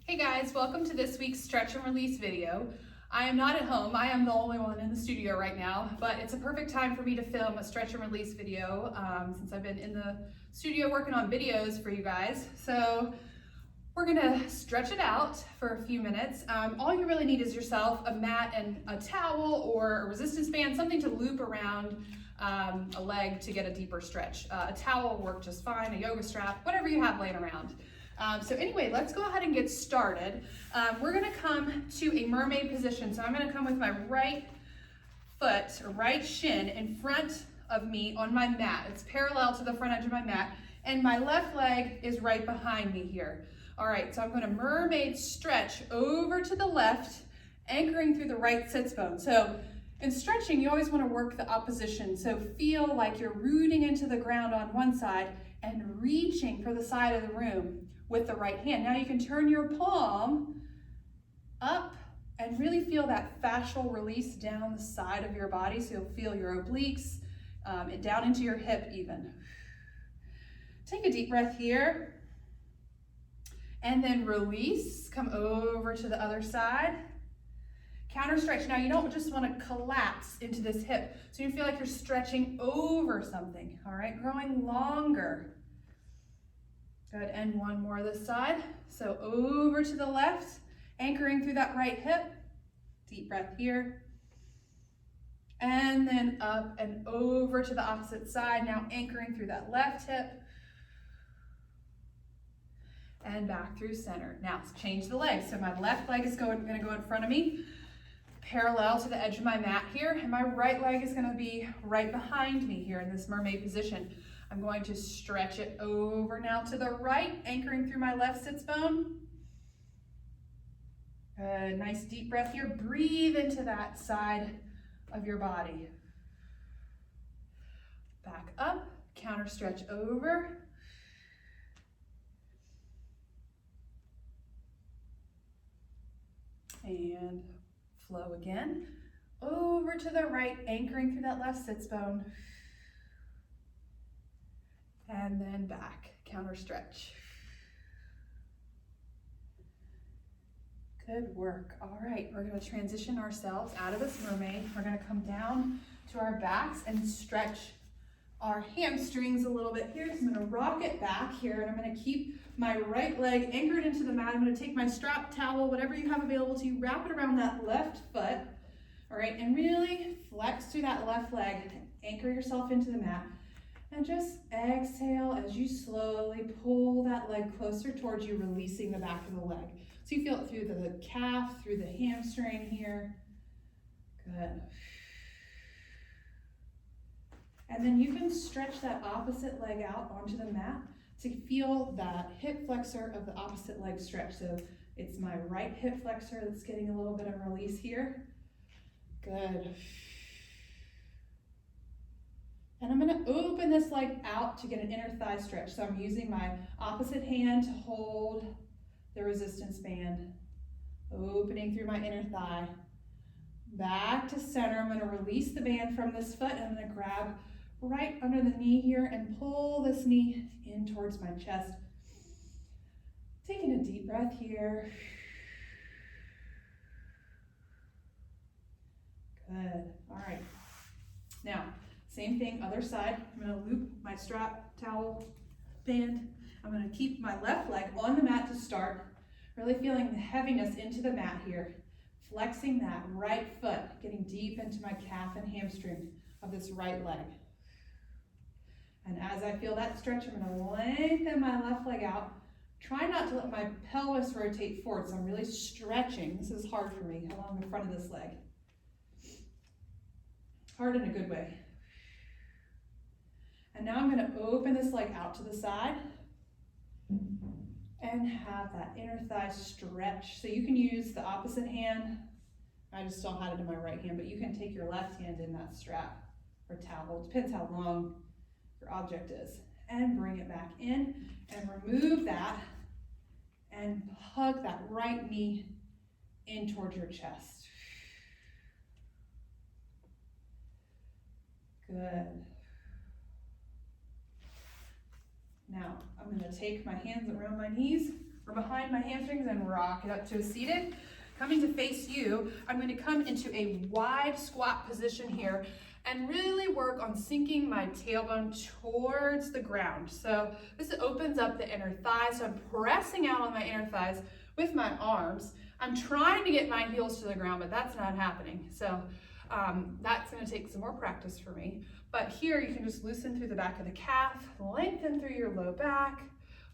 Hey guys, welcome to this week's stretch and release video. I am not at home, I am the only one in the studio right now, but it's a perfect time for me to film a stretch and release video since I've been in the studio working on videos for you guys. So we're gonna stretch it out for a few minutes. All you really need is yourself, a mat and a towel or a resistance band, something to loop around a leg to get a deeper stretch. A towel will work just fine, a yoga strap, whatever you have laying around. So anyway, let's go ahead and get started. We're gonna come to a mermaid position. So I'm gonna come with my right foot or right shin in front of me on my mat. It's parallel to the front edge of my mat, and my left leg is right behind me here. All right, so I'm gonna mermaid stretch over to the left, anchoring through the right sits bone. So in stretching, you always wanna work the opposition. So feel like you're rooting into the ground on one side and reaching for the side of the room with the right hand. Now you can turn your palm up and really feel that fascial release down the side of your body. So you'll feel your obliques, and down into your hip even. Take a deep breath here. And then release, come over to the other side. Counter stretch. Now you don't just want to collapse into this hip. So you feel like you're stretching over something, all right? Growing longer. Good, and one more this side. So over to the left, anchoring through that right hip. Deep breath here. And then up and over to the opposite side, now anchoring through that left hip. And back through center. Now let's change the leg. So my left leg is gonna go in front of me, parallel to the edge of my mat here, and my right leg is gonna be right behind me here in this mermaid position. I'm going to stretch it over now to the right, anchoring through my left sits bone. Good, nice deep breath here. Breathe into that side of your body. Back up, counter stretch over. And flow again. Over to the right, anchoring through that left sits bone. And then back, counter stretch. Good work. All right, we're gonna transition ourselves out of this mermaid. We're gonna come down to our backs and stretch our hamstrings a little bit here. So I'm gonna rock it back here, and I'm gonna keep my right leg anchored into the mat. I'm gonna take my strap, towel, whatever you have available to you, wrap it around that left foot, all right, and really flex through that left leg. Anchor yourself into the mat. And just exhale as you slowly pull that leg closer towards you, releasing the back of the leg. So you feel it through the calf, through the hamstring here. Good. And then you can stretch that opposite leg out onto the mat to feel that hip flexor of the opposite leg stretch. So it's my right hip flexor that's getting a little bit of release here. Good. And I'm gonna open this leg out to get an inner thigh stretch. So I'm using my opposite hand to hold the resistance band, opening through my inner thigh. Back to center. I'm gonna release the band from this foot, and I'm gonna grab right under the knee here and pull this knee in towards my chest. Taking a deep breath here. Good, all right. Now, same thing, other side. I'm gonna loop my strap, towel, band. I'm gonna keep my left leg on the mat to start, really feeling the heaviness into the mat here. Flexing that right foot, getting deep into my calf and hamstring of this right leg. And as I feel that stretch, I'm gonna lengthen my left leg out. Try not to let my pelvis rotate forward, so I'm really stretching. This is hard for me, along the front of this leg. Hard in a good way. And now I'm gonna open this leg out to the side and have that inner thigh stretch. So you can use the opposite hand. I just still had it in my right hand, but you can take your left hand in that strap or towel. It depends how long your object is. And bring it back in and remove that and hug that right knee in towards your chest. Good. Now, I'm gonna take my hands around my knees, or behind my hamstrings and rock it up to a seated. Coming to face you, I'm going to come into a wide squat position here and really work on sinking my tailbone towards the ground. So this opens up the inner thighs. So I'm pressing out on my inner thighs with my arms. I'm trying to get my heels to the ground, but that's not happening. So that's going to take some more practice for me. But here you can just loosen through the back of the calf, lengthen through your low back,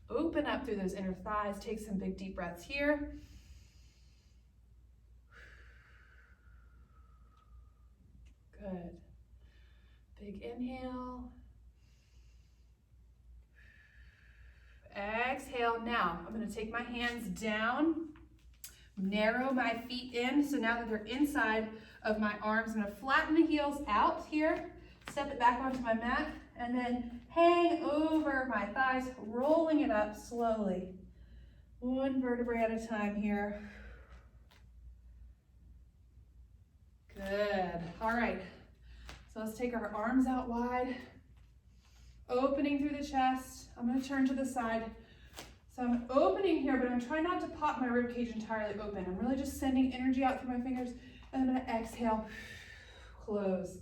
open up through those inner thighs, take some big deep breaths here. Good. Big inhale. Exhale. Now I'm going to take my hands down, narrow my feet in. So now that they're inside of my arms, I'm going to flatten the heels out here, step it back onto my mat, and then hang over my thighs, rolling it up slowly. One vertebrae at a time here. Good. All right. So let's take our arms out wide, opening through the chest. I'm going to turn to the side. So I'm opening here, but I'm trying not to pop my rib cage entirely open. I'm really just sending energy out through my fingers, and I'm going to exhale, close.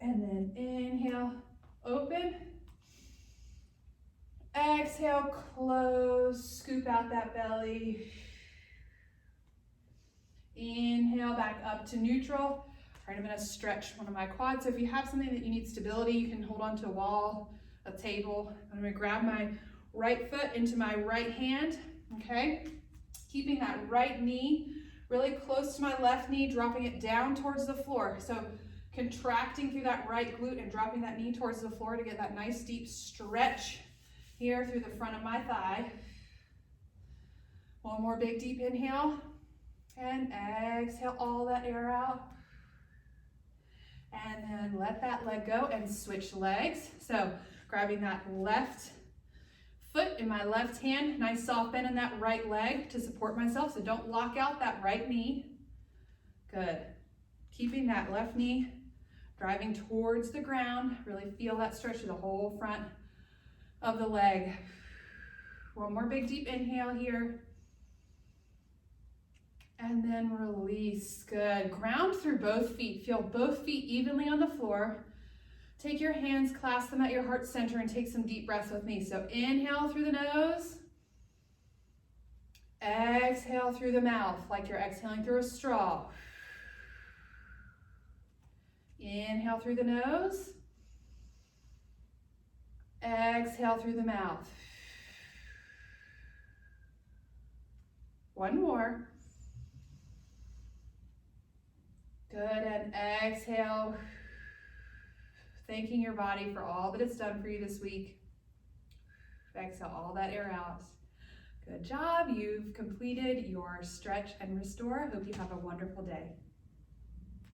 And then inhale, open. Exhale, close, scoop out that belly. Inhale, back up to neutral. All right, I'm gonna stretch one of my quads. So if you have something that you need stability, you can hold onto a wall, a table. I'm gonna grab my right foot into my right hand, okay? Keeping that right knee really close to my left knee, dropping it down towards the floor. So contracting through that right glute and dropping that knee towards the floor to get that nice deep stretch here through the front of my thigh. One more big deep inhale. And exhale all that air out. And then let that leg go and switch legs. So grabbing that left foot in my left hand, nice soft bend in that right leg to support myself. So don't lock out that right knee. Good. Keeping that left knee driving towards the ground. Really feel that stretch through the whole front of the leg. One more big deep inhale here. And then release. Good. Ground through both feet. Feel both feet evenly on the floor. Take your hands, clasp them at your heart center, and take some deep breaths with me. So inhale through the nose. Exhale through the mouth, like you're exhaling through a straw. Inhale through the nose. Exhale through the mouth. One more. Good, and exhale, thanking your body for all that it's done for you this week. Exhale all that air out. Good job, you've completed your stretch and restore. Hope you have a wonderful day.